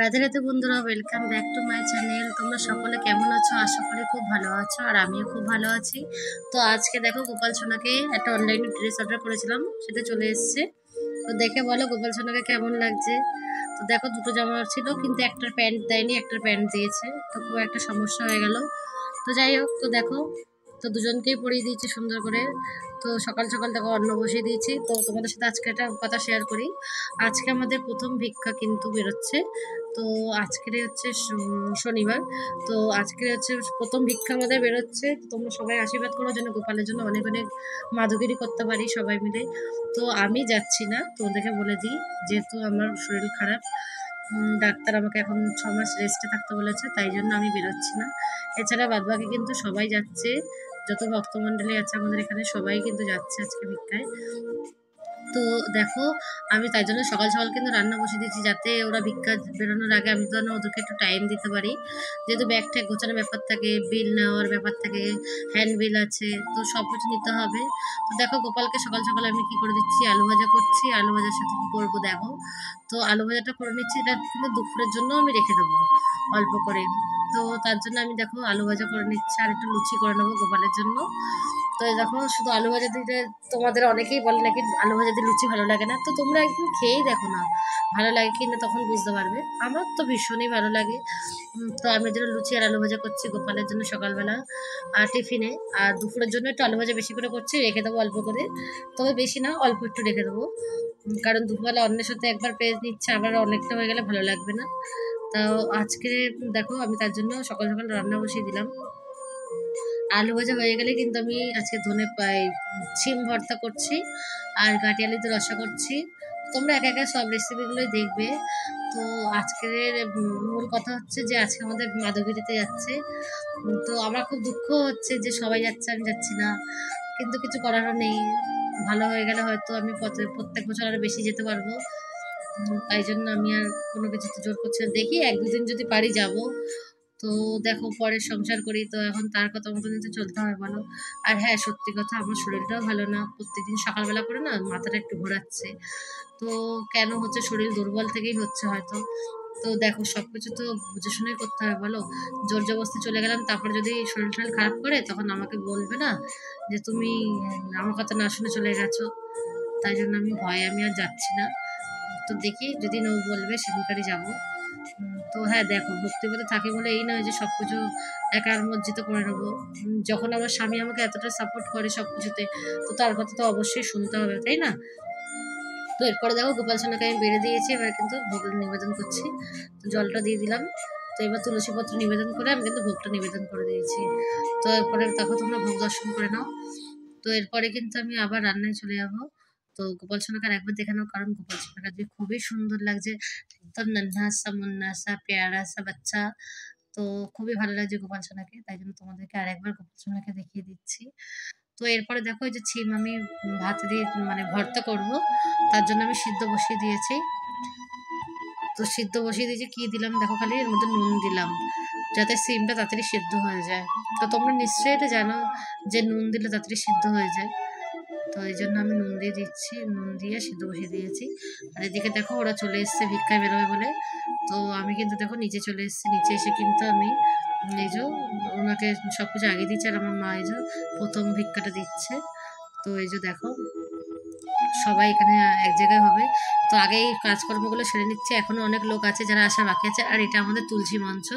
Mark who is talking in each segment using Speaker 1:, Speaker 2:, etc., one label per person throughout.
Speaker 1: রাধে রাধে বন্ধুরা, welcome back to my channel. তোমরা সকলে কেমন আছো? আশা করি খুব ভালো আছো, আর আমিও খুব ভালো আছি। তো আজকে দেখো, গোপাল সোনাকে একটা অনলাইনে ড্রেস অর্ডার করেছিলাম, সেটা চলে এসেছে। তো দেখে বলো গোপাল সোনাকে কেমন লাগছে। তো দেখো, দুটো জামা ছিল, কিন্তু একটার প্যান্ট দেয়নি, একটার প্যান্ট দিয়েছে। তো খুব একটা সমস্যা হয়ে গেল। তো যাই হোক, তো দেখো, তো দুজনকেই পরিয়ে দিয়েছি সুন্দর করে। তো সকাল সকাল দেখো অন্ন বসিয়ে দিয়েছি। তো তোমাদের সাথে আজকে একটা কথা শেয়ার করি। আজকে আমাদের প্রথম ভিক্ষা কিন্তু বেরোচ্ছে। তো আজকের হচ্ছে শনিবার। তো আজকে হচ্ছে প্রথম ভিক্ষা আমাদের বেরোচ্ছে। তো তোমরা সবাই আশীর্বাদ করো যেন গোপালের জন্য অনেক অনেক মাদুগিরি করতে পারি সবাই মিলে। তো আমি যাচ্ছি না, তোমাদেরকে বলে দিই, যেহেতু আমার শরীর খারাপ। ডাক্তার আমাকে এখন 6 মাস রেস্টে থাকতে বলেছে, তাই জন্য আমি বেরোচ্ছি না। এছাড়া বাদবাকি কিন্তু সবাই যাচ্ছে, যত ভক্তমণ্ডলী আছে আমাদের এখানে সবাই কিন্তু যাচ্ছে আজকে ভিক্ষায়। তো দেখো, আমি তাই জন্য সকাল সকাল কিন্তু রান্না বসিয়ে দিয়েছি, যাতে ওরা ভিক্ষা বেরোনোর আগে আমি যেন ওদেরকে একটু টাইম দিতে পারি। যেহেতু ব্যাগ ট্যাগ গোছানোর ব্যাপার থাকে, বিল নেওয়ার ব্যাপার থাকে, হ্যান্ড বিল আছে, তো সব কিছু নিতে হবে। তো দেখো, গোপালকে সকাল সকাল আমি কি করে দিচ্ছি, আলু ভাজা করছি। আলু ভাজার সাথে কি করবো দেখো, তো আলু ভাজাটা করে নিচ্ছি। এটা কিন্তু দুপুরের জন্য আমি রেখে দেবো অল্প করে। তো তার জন্য আমি দেখো আলু ভাজা করে নিচ্ছি, আর একটু লুচি করে নেবো গোপালের জন্য। তো এই দেখো, শুধু আলু ভাজা দিতে তোমাদের অনেকেই বলে নাকি আলু ভাজা দিয়ে লুচি ভালো লাগে না। তো তোমরা একদিন খেয়েই দেখো না, ভালো লাগে কি না, তখন বুঝতে পারবে। আমার তো ভীষণই ভালো লাগে। তো আমি ওই জন্য লুচি আর আলু ভাজা করছি গোপালের জন্য সকালবেলা আর টিফিনে। আর দুপুরের জন্য একটু আলু ভাজা বেশি করে করছি, রেখে দেবো অল্প করে। তবে বেশি না, অল্প একটু রেখে দেবো। কারণ দুপুরবেলা অন্যের সাথে একবার পেয়ে নিচ্ছে, আবার অনেকটা হয়ে গেলে ভালো লাগবে না। তাও আজকে দেখো, আমি তার জন্য সকাল সকাল রান্না বসিয়ে দিলাম। আলু ভাজা হয়ে গেলে কিন্তু আমি আজকে সিম ভর্তা করছি, আর গাঁটি আলুতে রসা করছি। তোমরা একা একা সব রেসিপিগুলোই দেখবে। তো আজকের মূল কথা হচ্ছে যে আজকে আমাদের মাধবগিরিতে যাচ্ছে। তো আমার খুব দুঃখ হচ্ছে যে সবাই যাচ্ছে, আমি যাচ্ছি না। কিন্তু কিছু করারও নেই। ভালো হয়ে গেলে হয়তো আমি প্রত্যেক বছর আরো বেশি যেতে পারবো। তাই জন্য আমি আর কোনো কিছুতে জোর করছি না। দেখি এক দুদিন যদি পারি যাব। তো দেখো, পরে সংসার করি, তো এখন তার কথা মতনই তো চলতে হয় বলো। আর হ্যাঁ, সত্যি কথা, আমার শরীরটাও ভালো না। প্রত্যেকদিন সকালবেলা করে না মাথাটা একটু ঘোরাচ্ছে। তো কেন হচ্ছে, শরীর দুর্বল থেকেই হচ্ছে হয়তো। তো দেখো, সবকিছু তো বুঝে শুনেই করতে হবে বলো। জোর জবরদস্তি চলে গেলাম, তারপর যদি শরীর টরীর খারাপ করে, তখন আমাকে বলবে না যে তুমি আমার কথা না শুনে চলে গেছো। তাই জন্য আমি ভয়ে আমি আর যাচ্ছি না। তো দেখি, যদি ও বলবে সেদিনকারই যাবো। তো হ্যাঁ দেখো, ভক্তিপথে থাকি বলে এই নয় যে সবকিছু একার মর্জিত করে নেবো। যখন আমার স্বামী আমাকে এতটা সাপোর্ট করে সবকিছুতে, তো তার কথা তো অবশ্যই শুনতে হবে, তাই না? তো এরপরে দেখো, গোপাল সোনাকে আমি বেড়ে দিয়েছি, এবার কিন্তু ভোগ নিবেদন করছি। তো জলটা দিয়ে দিলাম। তো এবার তুলসী পত্র নিবেদন করে আমি কিন্তু ভোগটা নিবেদন করে দিয়েছি। তো এরপরে দেখো, তোমরা ভোগ দর্শন করে নাও। তো এরপরে কিন্তু আমি আবার রান্নায় চলে যাব। তো গোপাল সোনাকে আর একবার দেখে নাও, কারণ গোপাল সোনাকে আজকে খুবই সুন্দর লাগছে। একদম নন্হা সা মুন্না সা প্যারা সা বাচ্চা। তো খুবই ভালো লাগছে গোপাল সোনাকে, তাই জন্য তোমাদেরকে আরেকবার গোপাল সোনাকে দেখিয়ে দিচ্ছি। তো এরপরে দেখো, এই যে ছিম আমি ভাত দিয়ে মানে ভর্তা করব, তার জন্য আমি সিদ্ধ বসিয়ে দিয়েছি। তো সিদ্ধ বসিয়ে দিয়েছি, কি দিলাম দেখো, খালি এর মধ্যে নুন দিলাম, যাতে সিমটা তাড়াতাড়ি সিদ্ধ হয়ে যায়। তো তোমরা নিশ্চয়ই এটা জানো যে নুন দিলে তাড়াতাড়ি সিদ্ধ হয়ে যায়। তো এই জন্য আমি নুন দিয়ে দিচ্ছি, নুন দিয়ে সিদ্ধ বসিয়ে দিয়েছি। আর এদিকে দেখো, ওরা চলে এসছে ভিক্ষায় বেরোবে বলে। তো আমি কিন্তু দেখো নিচে চলে এসেছি, নিচে এসে কিন্তু আমি এই যে ওনাকে সব কিছু আগে দিচ্ছে, আর আমার মা এই যে প্রথম ভিক্ষাটা দিচ্ছে। তো এই যে দেখো, সবাই এখানে এক জায়গায় হবে। তো আগে এই কাজকর্মগুলো সেরে নিচ্ছে, এখনো অনেক লোক আছে যারা আসা বাকি আছে। আর এটা আমাদের তুলসী মঞ্চ,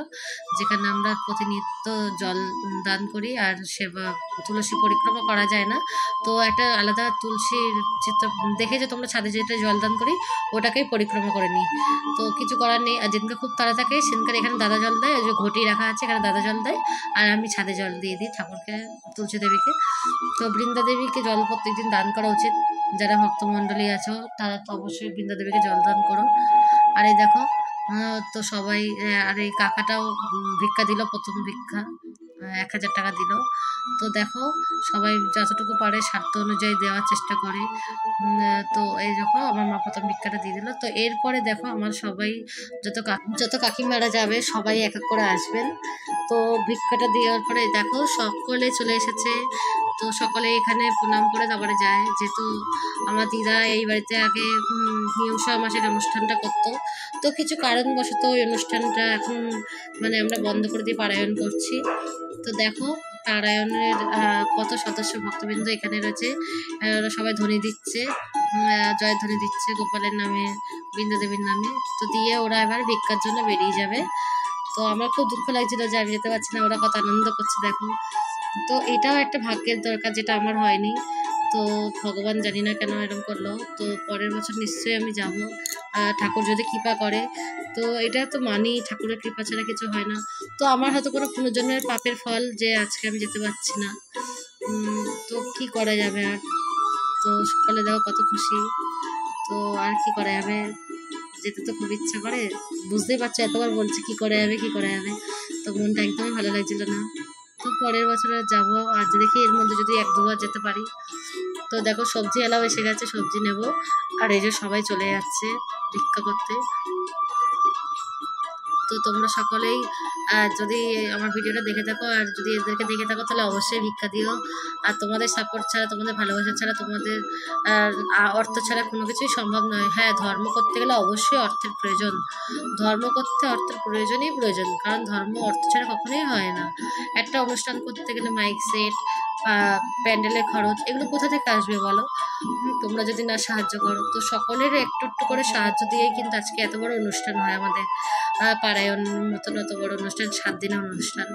Speaker 1: যেখানে আমরা প্রতিনিয়ত জল দান করি, আর সেবা তুলসী পরিক্রমা করা যায় না। তো একটা আলাদা তুলসীর চিত্র দেখে যে তোমরা ছাদে যেটা জল দান করি, ওটাকেই পরিক্রমা করে নিই। তো কিছু করার নেই। আর যেদিনকে খুব তাড়া থাকে সেদিনকার এখানে দাদা জল দেয়, ওই যে ঘটি রাখা আছে এখানে দাদা জল দেয়। আর আমি ছাদে জল দিয়ে দিই ঠাকুরকে, তুলসী দেবীকে। তো বৃন্দা দেবীকে জল প্রত্যেকদিন দান করা উচিত। যারা ভক্তমণ্ডলী আছো তারা তো অবশ্যই বৃন্দা দেবীকে জলদান করো। আর এই দেখো, তো সবাই আর এই কাকাটাও ভিক্ষা দিল, প্রথম ভিক্ষা 1,000 টাকা দিল। তো দেখো, সবাই যতটুকু পারে স্বার্থ অনুযায়ী দেওয়ার চেষ্টা করে। তো এই দেখো, আমার মা প্রথম ভিক্ষাটা দিয়ে দিল। তো এরপরে দেখো, আমার সবাই যত কাকিমারা যাবে সবাই এক এক করে আসবেন। তো ভিক্ষাটা দেওয়ার পরে দেখো সকলে চলে এসেছে। তো সকলে এখানে প্রণাম করে তারপরে যায়, যেহেতু আমার দিদা এই বাড়িতে আগে হিংসা মাসের অনুষ্ঠানটা করতো। তো কিছু কারণবশত ওই অনুষ্ঠানটা এখন মানে আমরা বন্ধ করে দিয়ে পারায়ণ করছি। তো দেখো পারায়ণের কত সদস্য ভক্তবৃন্দ এখানে রয়েছে, ওরা সবাই ধ্বনি দিচ্ছে, জয় ধ্বনি দিচ্ছে গোপালের নামে, বৃন্দা দেবীর নামে। তো দিয়ে ওরা এবার ভিক্ষার জন্য বেরিয়ে যাবে। তো আমার খুব দুঃখ লাগছিল যে আমি যেতে পারছি না, ওরা কত আনন্দ করছে দেখো। তো এটাও একটা ভাগ্যের দরকার, যেটা আমার হয়নি। তো ভগবান জানি না কেন এরকম করলো। তো পরের বছর নিশ্চয়ই আমি যাব, ঠাকুর যদি কৃপা করে। তো এটা তো মানি, ঠাকুরের কৃপা ছাড়া কিছু হয় না। তো আমার হয়তো কোনো পুনর্জন্মের পাপের ফল যে আজকে আমি যেতে পারছি না। তো কি করা যাবে আর। তো সকালে দেখো কত খুশি। তো আর কি করা যাবে, যেতে তো খুব ইচ্ছা করে, বুঝতেই পারছো এতবার বলছি কি করা যাবে কি করা যাবে। তো মনটা একদমই ভালো লাগছিল না। তো পরের বছর যাবো, আর দেখি এর মধ্যে যদি 1-2 বার যেতে পারি। তো দেখো সবজি এলাও এসে গেছে, সবজি নেব। আর এই যে সবাই চলে যাচ্ছে ভিক্ষা করতে। তো তোমরা সকলেই যদি আমার ভিডিওটা দেখে থাকো, আর যদি এদেরকে দেখে থাকো, তাহলে অবশ্যই ভিক্ষা দিও। আর তোমাদের সাপোর্ট ছাড়া, তোমাদের ভালোবাসা ছাড়া, তোমাদের অর্থ ছাড়া কোনো কিছুই সম্ভব নয়। হ্যাঁ, ধর্ম করতে গেলে অবশ্যই অর্থের প্রয়োজন, ধর্ম করতে অর্থের প্রয়োজনই প্রয়োজন, কারণ ধর্ম অর্থ ছাড়া কখনোই হয় না। একটা অনুষ্ঠান করতে গেলে মাইক সেট, প্যান্ডেলের খরচ, এগুলো কোথা থেকে আসবে বলো? তোমরা যদি না সাহায্য করো। তো সকলের একটু একটু করে সাহায্য দিয়েই কিন্তু আজকে এত বড় অনুষ্ঠান হয় আমাদের, পারায়ণ মতন এত বড় অনুষ্ঠান, 7 দিনের অনুষ্ঠান।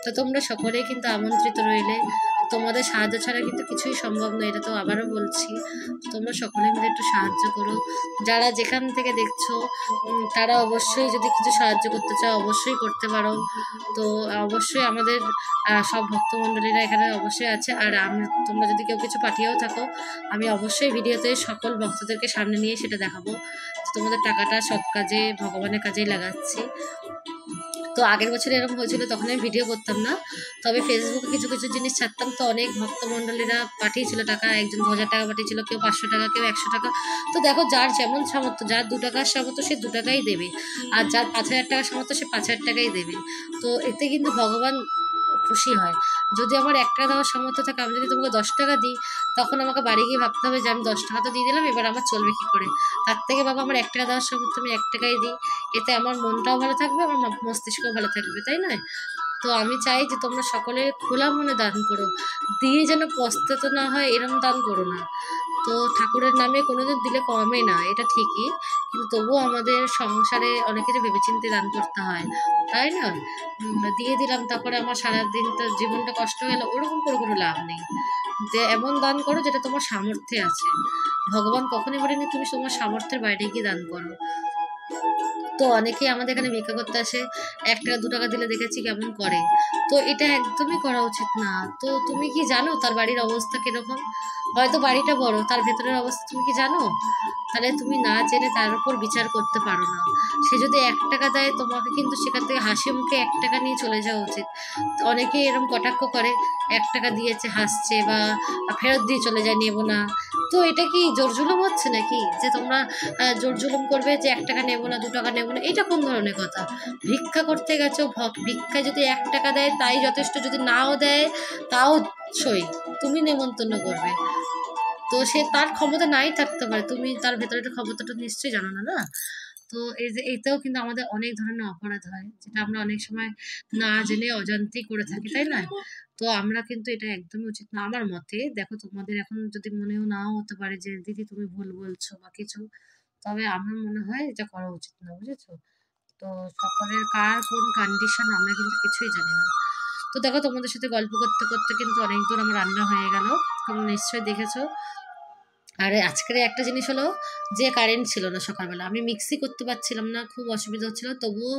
Speaker 1: তো তোমরা সকলেই কিন্তু আমন্ত্রিত রইলে। তোমাদের সাহায্য ছাড়া কিন্তু কিছুই সম্ভব নয়, এটা তো আবারও বলছি। তোমরা সকলে মিলে একটু সাহায্য করো। যারা যেখান থেকে দেখছো তারা অবশ্যই যদি কিছু সাহায্য করতে চাও অবশ্যই করতে পারো। তো অবশ্যই আমাদের সব ভক্তমণ্ডলীরা এখানে অবশ্যই আছে। আর তোমরা যদি কেউ কিছু পাঠিয়েও থাকো, আমি অবশ্যই ভিডিওতে সকল ভক্তদেরকে সামনে নিয়ে সেটা দেখাবো। তোমাদের টাকাটা সৎ কাজে, ভগবানের কাজেই লাগাচ্ছি। তো আগের বছর এরকম হয়েছিল, তখন আমি ভিডিও করতাম না, তবে ফেসবুকে কিছু কিছু জিনিস ছাড়তাম। তো অনেক ভক্তমণ্ডলীরা পাঠিয়েছিল টাকা, একজন 2000 টাকা পাঠিয়েছিল, কেউ 500 টাকা, কেউ 100 টাকা। তো দেখো যার যেমন সামর্থ্য, যার 2 টাকার সামর্থ্য সে 2 টাকাই দেবে, আর যার 5000 টাকার সামর্থ্য সে 5000 টাকাই দেবে। তো এতে কিন্তু ভগবান খুশি হয়। যদি আমার 1 টাকা দেওয়ার সামর্থ্য থাকে, আমি যদি তোমাকে 10 টাকা দিই, তখন আমাকে বাড়ি গিয়ে ভাবতে হবে যে আমি 10 টাকা তো দিয়ে দিলাম, এবার আমার চলবে কী করে। তার থেকে বাবা আমার 1 টাকা দেওয়ার সামর্থ্য, আমি 1 টাকাই দিই। এতে আমার মনটাও ভালো থাকবে, আমার মস্তিষ্কও ভালো থাকবে, তাই নয়? তো আমি চাই যে তোমরা সকলে খোলা মনে দান করো, দিয়ে যেন পস্তাতে না হয় এরম দান করো না। তো ঠাকুরের নামে কোনোদিন দিলে কমে না, এটা ঠিকই, কিন্তু তবুও আমাদের সংসারে অনেক কিছু ভেবেচিন্তে দান করতে হয়, তাই না? দিয়ে দিলাম, তারপরে আমার সারাদিন তো জীবনটা কষ্ট গেল, ওরকম করে কোনো লাভ নেই। যে এমন দান করো যেটা তোমার সামর্থ্যে আছে। ভগবান কখনই বলেনি তুমি তোমার সামর্থ্যের বাইরে গিয়ে দান করো। তো অনেকেই আমাদের এখানে ভিক্ষা করতে আসে, 1 টাকা 2 টাকা দিলে দেখেছি কেমন করে। তো এটা একদমই করা উচিত না। তো তুমি কি জানো তার বাড়ির অবস্থা কিরকম? হয়তো বাড়িটা বড়, তার ভেতরের অবস্থা তুমি কি জানো? তাহলে তুমি না জেনে তার উপর বিচার করতে পারো না। সে যদি 1 টাকা দেয়, তোমাকে কিন্তু সেখান থেকে হাসি মুখে 1 টাকা নিয়ে চলে যাওয়া উচিত। অনেকেই এরকম কটাক্ষ করে, 1 টাকা দিয়েছে হাসছে, বা ফেরত দিয়ে চলে যায়, নেবো না। তো এটা কি জোর জুলুম হচ্ছে নাকি, যে তোমরা জোর জুলুম করবে যে 1 টাকা নেবো না, 2 টাকা নেবো না? এটা কোন ধরনের কথা? ভিক্ষা করতে গেছো, ভিক্ষায় যদি 1 টাকা দেয় তাই যথেষ্ট, যদি নাও দেয় তাও সই, তুমি নেমন্তন্ন করবে। তো সে তার ক্ষমতা নাই থাকতে পারে, তুমি তার ভেতরে ক্ষমতাটা নিশ্চয়ই জানো না, না? তো এই যে এতেও কিন্তু আমাদের অনেক ধরনের অপরাধ হয়, যেটা আমরা অনেক সময় না জেনে অজান্তেই করে থাকি, তাই না? তো আমরা কিন্তু এটা একদমই উচিত না আমার মতে। দেখো তোমাদের এখন যদি মনেও নাও হতে পারে যে দিদি তুমি ভুল বলছো বা কিছু, তবে আমার মনে হয় এটা করা উচিত না, বুঝেছো? তো সকলের কার কোন কন্ডিশন আমরা কিন্তু কিছুই জানি না। তো দেখো তোমাদের সাথে গল্প করতে করতে কিন্তু অনেক দূর আমার রান্না হয়ে গেল, তোমরা নিশ্চয়ই দেখেছো। আর আজকের একটা জিনিস হলো যে কারেন্ট ছিল না সকালবেলা, আমি মিক্সি করতে পারছিলাম না, খুব অসুবিধা হচ্ছিলো। তবুও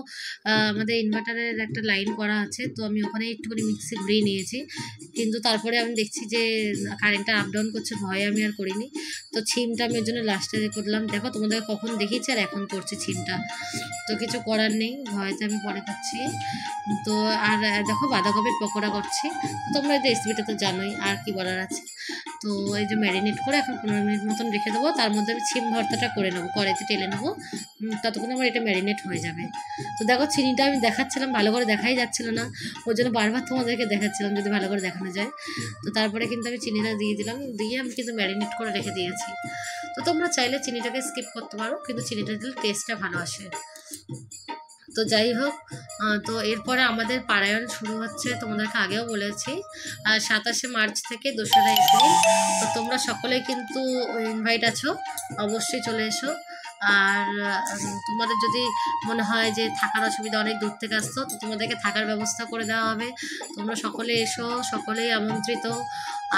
Speaker 1: আমাদের ইনভার্টারের একটা লাইন করা আছে, তো আমি ওখানে একটুখানি মিক্সি ঘুরিয়ে নিয়েছি। কিন্তু তারপরে আমি দেখছি যে কারেন্টটা আপ ডাউন করছে, ভয়ে আমি আর করিনি। তো ছিমটা আমি ওর জন্য লাস্টে করলাম। দেখো তোমাদের কখন দেখিয়েছি আর এখন করছি ছিমটা, তো কিছু করার নেই, ভয়তে আমি পরে করছি। তো আর দেখো বাঁধাকপির পকোড়া করছি। তো তোমরা এই রেসিপিটা তো জানোই, আর কি বলার আছে। তো এই যে ম্যারিনেট করে এখন 15 মিনিট মতন রেখে দেবো। তার মধ্যে আমি সিম ভর্তাটা করে নেবো, কড়াইতে টেলে নেবো, ততক্ষণ আমার এটা ম্যারিনেট হয়ে যাবে। তো দেখো চিনিটা আমি দেখাচ্ছিলাম, ভালো করে দেখাই যাচ্ছিল না, ওর জন্য বারবার তোমাদেরকে দেখাচ্ছিলাম যদি ভালো করে দেখানো যায়। তো তারপরে কিন্তু আমি চিনিটা দিয়ে দিলাম, দিয়ে আমি কিন্তু ম্যারিনেট করে রেখে দিয়েছি। তো তোমরা চাইলে চিনিটাকে স্কিপ করতে পারো, কিন্তু চিনিটা দিলে টেস্টটা ভালো আসে। তো যাই হোক, তো এরপরে আমাদের পারায়ণ শুরু হচ্ছে, তোমাদেরকে আগেও বলেছি 27শে মার্চ থেকে 2রা এপ্রিল। তো তোমরা সকলেই কিন্তু ইনভাইট আছো, অবশ্যই চলে এসো। আর তোমাদের যদি মনে হয় যে থাকার অসুবিধা, অনেক দূর থেকে আসছো, তো তোমাদেরকে থাকার ব্যবস্থা করে দেওয়া হবে। তোমরা সকলে এসো, সকলেই আমন্ত্রিত।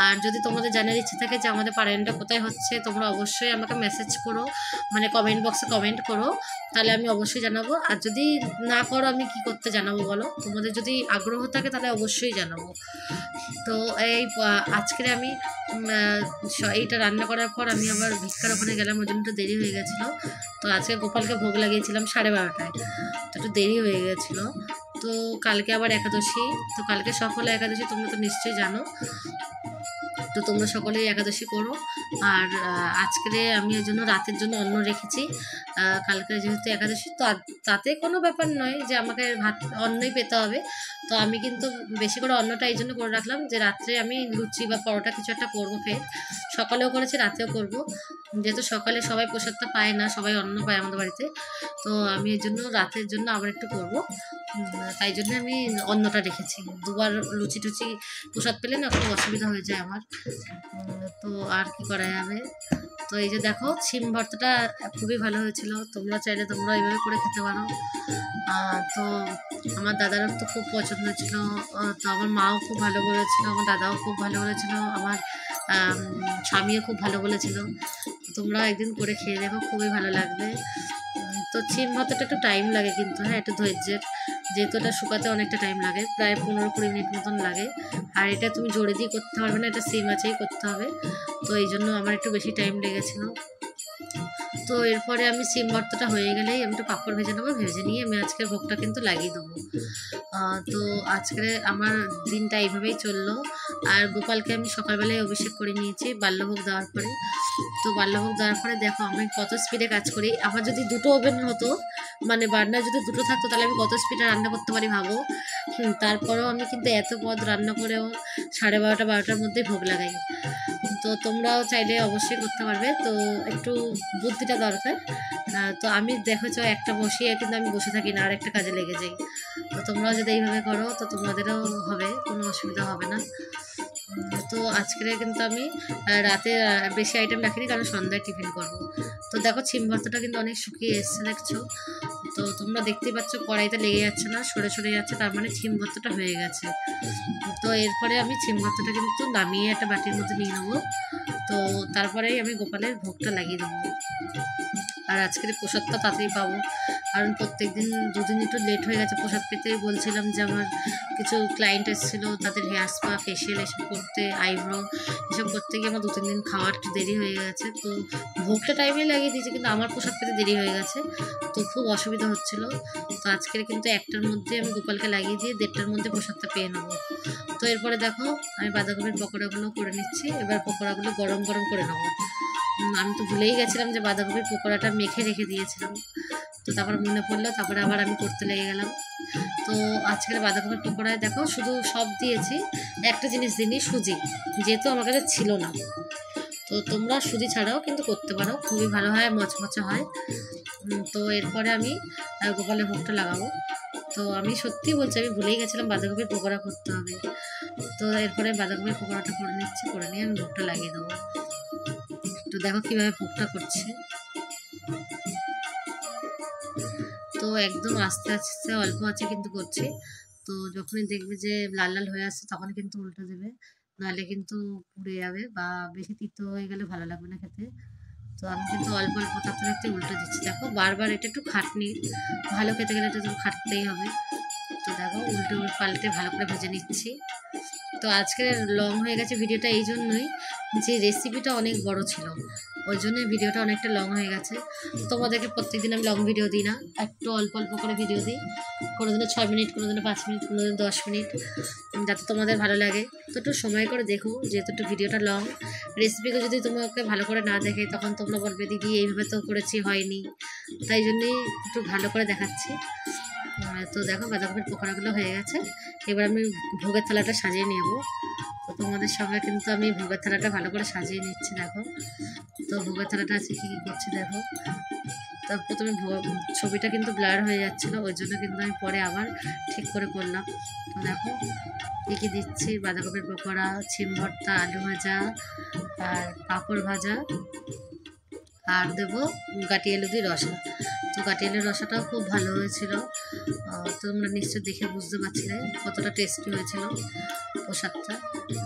Speaker 1: আর যদি তোমাদের জানার ইচ্ছে থাকে যে আমাদের পারায়ণটা কোথায় হচ্ছে, তোমরা অবশ্যই আমাকে মেসেজ করো, মানে কমেন্ট বক্সে কমেন্ট করো, তাহলে আমি অবশ্যই জানাবো। আর যদি না করো আমি কি করতে জানাবো বলো? তোমাদের যদি আগ্রহ থাকে তাহলে অবশ্যই জানাবো। তো এই আজকে আমি এইটা রান্না করার পর আমি আবার ভিক্ষার ওখানে গেলাম, ওই জন্য একটু দেরি হয়ে গেছিলো। তো আজকে গোপালকে ভোগ লাগিয়েছিলাম 12:30টায়, তো একটু দেরি হয়ে গেছিলো। তো কালকে আবার একাদশী, তো কালকে সফল একাদশী, তোমরা তো নিশ্চয়ই জানো। তো তোমরা সকলেই একাদশী করো। আর আজকে আমি ওই জন্য রাতের জন্য অন্ন রেখেছি, কালকে যেহেতু একাদশী, তো তাতে কোনো ব্যাপার নয় যে আমাকে ভাত অন্নই পেতে হবে। তো আমি কিন্তু বেশি করে অন্নটা এই জন্য করে রাখলাম যে রাত্রে আমি লুচি বা পরোটা কিছু একটা করবো, ফের সকালেও করেছি, রাতেও করব। যেহেতু সকালে সবাই প্রসাদটা পায় না, সবাই অন্ন পায় আমাদের বাড়িতে, তো আমি এই জন্য রাতের জন্য আবার একটু করব। তাই জন্য আমি অন্নটা রেখেছি। দুবার লুচি টুচি প্রসাদ পেলে না খুব অসুবিধা হয়ে যায় আমার। তো আর কি করা যাবে। তো এই যে দেখো সিম ভর্তাটা খুবই ভালো হয়েছিল, তোমরা চাইলে তোমরা এইভাবে করে খেতে পারো। তো আমার দাদারও তো খুব পছন্দ ছিল, তো আমার মাও খুব ভালো বলেছিল, আমার দাদাও খুব ভালো বলেছিল, আমার স্বামীও খুব ভালো বলেছিল। তোমরা একদিন করে খেয়ে দেখো, খুবই ভালো লাগবে। তো সিম ভর্তাটা একটু টাইম লাগে কিন্তু, হ্যাঁ একটু ধৈর্যের, যেহেতু এটা শুকাতে অনেকটা টাইম লাগে, প্রায় 15-20 মিনিট মতন লাগে। আর এটা তুমি জোরে দিয়ে করতে পারবে না, এটা সিম আঁচেই করতে হবে। তো এই জন্য আমার একটু বেশি টাইম লেগেছিলো। তো এরপরে আমি সিম ভর্তাটা হয়ে গেলেই আমি একটু পাঁপড় ভেজে নেবো, ভেজে নিয়ে আমি আজকের ভোগটা কিন্তু লাগিয়ে দেবো। তো আজকে আমার দিনটা এইভাবেই চললো। আর গোপালকে আমি সকালবেলায় অভিষেক করে নিয়েছি বাল্যভোগ দেওয়ার পরে। তো বাল্যভোগ দেওয়ার পরে দেখো আমি কত স্পিডে কাজ করি। আমার যদি 2টো ওভেন হতো, মানে বার্নার যদি 2টো থাকতো, তাহলে আমি কত স্পিডে রান্না করতে পারি ভাবো। তারপরেও আমি কিন্তু এত পদ রান্না করেও 12:30-12টার মধ্যেই ভোগ লাগাই। তো তোমরাও চাইলে অবশ্যই করতে পারবে, তো একটু বুদ্ধিটা দরকার। তো আমি দেখেছো একটা বসিয়ে কিন্তু আমি বসে থাকি না, আর একটা কাজে লেগে যাই। তো তোমরাও যদি এইভাবে করো তো তোমাদেরও হবে, কোনো অসুবিধা হবে না। তো আজকে কিন্তু আমি রাতে বেশি আইটেম রাখিনি, কারণ সন্ধ্যায় টিফিন করবো। তো দেখো সিম ভর্তাটা কিন্তু অনেক শুকিয়ে এসছে দেখছো। তো তোমরা দেখতেই পাচ্ছ কড়াইতে লেগে যাচ্ছে না, সরে সরে যাচ্ছে, তার মানে সিম ভর্তাটা হয়ে গেছে। তো এরপরে আমি সিম ভর্তাটা কিন্তু নামিয়ে একটা বাটির মধ্যে নিয়ে নেবো। তো তারপরেই আমি গোপালের ভোগটা লাগিয়ে দেবো। আর আজকের প্রসাদটা তাড়াতাড়ি পাবো, কারণ প্রত্যেক দিন দুদিন একটু লেট হয়ে গেছে প্রসাদ পেতে। বলছিলাম যে আমার কিছু ক্লায়েন্ট এসেছিলো, তাদের হেয়ার স্পা ফেশিয়াল এসব করতে, আইব্রো এসব করতে গিয়ে আমার 2-3 দিন খাওয়ার একটু দেরি হয়ে গেছে। তো ভোগটা টাইমে লাগিয়ে দিয়েছি, কিন্তু আমার প্রসাদ পেতে দেরি হয়ে গেছে, তো খুব অসুবিধা হচ্ছিলো। তো আজকের কিন্তু 1টার মধ্যে আমি গোপালকে লাগিয়ে দিয়ে 1:30টার মধ্যে প্রসাদটা পেয়ে নেবো। তো এরপরে দেখো আমি বাঁধাকপির পকোড়াগুলো করে নিচ্ছি, এবার পকোড়াগুলো গরম গরম করে নেবো। আমি তো ভুলেই গেছিলাম যে বাঁধাকপির পকোড়াটা মেখে রেখে দিয়েছিলাম, তো তারপর মনে পড়লো, তারপরে আবার আমি করতে লেগে গেলাম। তো আজকের বাঁধাকপির পকোড়ায় দেখো শুধু সব দিয়েছি, একটা জিনিস দিইনি, সুজি, যেহেতু আমার কাছে ছিল না। তো তোমরা সুজি ছাড়াও কিন্তু করতে পারো, খুবই ভালো হয়, মচমচে হয়। তো এরপরে আমি গোপালের ভোগটা লাগাবো। তো আমি সত্যি বলছি, আমি ভুলেই গেছিলাম বাঁধাকপির পকোড়া করতে হবে। তো এরপরে বাঁধাকপির পকোড়াটা করে নিচ্ছি, করে নিয়ে আমি ভোগটা লাগিয়ে দেবো। তো দেখো কীভাবে ভোগটা করছে। তো একদম আস্তে আস্তে অল্প আছে কিন্তু করছি। তো যখনই দেখবে যে লাল লাল হয়ে আসছে তখন কিন্তু উল্টে দেবে, নাহলে কিন্তু পুড়ে যাবে, বা বেশি তিতো হয়ে গেলে ভালো লাগবে না খেতে। তো আমি কিন্তু অল্প অল্প থাকতে থাকতে উল্টে দিচ্ছি। দেখো বারবার এটা একটু খাটনি, ভালো খেতে গেলে এটা তো খাটতেই হবে। তো দেখো উল্টে পাল্টে ভালো করে ভেজে নিচ্ছি। তো আজকে লং হয়ে গেছে ভিডিওটা এই জন্যই যে রেসিপিটা অনেক বড় ছিল, ওই জন্য ভিডিওটা অনেকটা লং হয়ে গেছে। তোমাদেরকে প্রত্যেকদিন আমি লং ভিডিও দিই না, একটু অল্প অল্প করে ভিডিও দিই, কোনো দিনে 6 মিনিট, কোনো দিনে 5 মিনিট, কোনো দিনে 10 মিনিট, যাতে তোমাদের ভালো লাগে। তো একটু সময় করে দেখো, যেহেতু একটু ভিডিওটা লং। রেসিপিকে যদি তোমাকে ভালো করে না দেখে তখন তোমরা বলবে দিদি এইভাবে তো করেছি হয়নি, তাই জন্যই একটু ভালো করে দেখাচ্ছি। তো দেখো বাঁধাকপির পকোড়াগুলো হয়ে গেছে। এবার আমি ভোগের থালাটা সাজিয়ে নেব। তো তোমাদের সঙ্গে কিন্তু আমি ভোগের থালাটা ভালো করে সাজিয়ে নিচ্ছি। দেখো তো ভোগের থালাটা আছে কী কী করছি দেখো। তো প্রথমে ছবিটা কিন্তু ব্লার হয়ে যাচ্ছিলো, ওই জন্য কিন্তু আমি পরে আবার ঠিক করে করলাম। তো দেখো কী কী দিচ্ছি, বাঁধাকপির পকোড়া, সিম ভর্তা, আলু ভাজা আর পাঁপড় ভাজা, আর দেবো গাটি আলু দিয়ে রসা। তো গাটি আলুর রসাটাও খুব ভালো হয়েছিল, তোমরা নিশ্চয় দেখে বুঝতে পারছিলে কতটা টেস্টি হয়েছিল প্রসাদটা।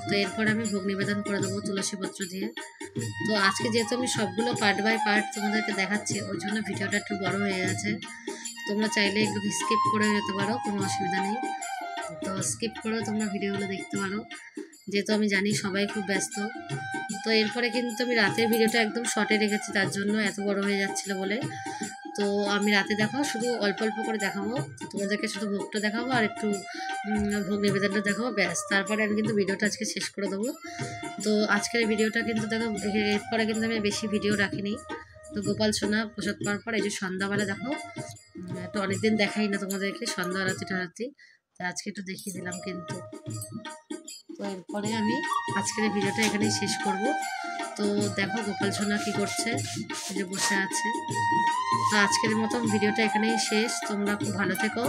Speaker 1: তো এরপর আমি ভোগ নিবেদন করে দেবো তুলসী পত্র দিয়ে। তো আজকে যেহেতু আমি সবগুলো পার্ট বাই পার্ট তোমাদেরকে দেখাচ্ছি, ওই জন্য ভিডিওটা একটু বড় হয়ে গেছে। তোমরা চাইলে একটু স্কিপ করে যেতে পারো, কোনো অসুবিধা নেই। তো স্কিপ করেও তোমরা ভিডিওগুলো দেখতে পারো, যেহেতু আমি জানি সবাই খুব ব্যস্ত। তো এরপরে কিন্তু আমি রাতের ভিডিওটা একদম শর্টে রেখেছি, তার জন্য এত বড় হয়ে যাচ্ছিলো বলে। তো আমি রাতে দেখাবো, শুধু অল্প অল্প করে দেখাবো, তোমাদেরকে শুধু ভোগটা দেখাবো আর একটু ভোগ নিবেদনটা দেখাবো, ব্যাস। তারপরে আমি কিন্তু ভিডিওটা আজকে শেষ করে দেবো। তো আজকের ভিডিওটা কিন্তু দেখো, এরপরে কিন্তু আমি বেশি ভিডিও রাখিনি। তো গোপাল সোনা প্রসাদ পাওয়ার পর এই যে সন্ধ্যাবেলা দেখো, তো অনেকদিন দেখাই না তোমাদেরকে সন্ধ্যা আরতি টারতি, তো আজকে একটু দেখিয়ে দিলাম কিন্তু। তো এরপরে আমি আজকের ভিডিওটা এখানেই শেষ করব। তো দেখো গোপাল সোনা কী করছে, এই যে বসে আছে। তো আজকের মতন ভিডিওটা এখানেই শেষ। তোমরা খুব ভালো থেকো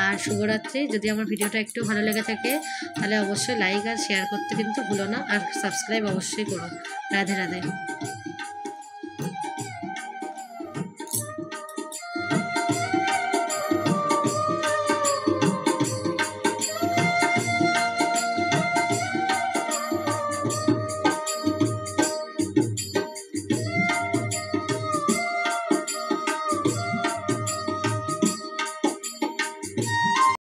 Speaker 1: আর শুভরাত্রি। যদি আমার ভিডিওটা একটু ভালো লেগে থাকে তাহলে অবশ্যই লাইক আর শেয়ার করতে কিন্তু ভুলো না, আর সাবস্ক্রাইব অবশ্যই করো। রাধে রাধে।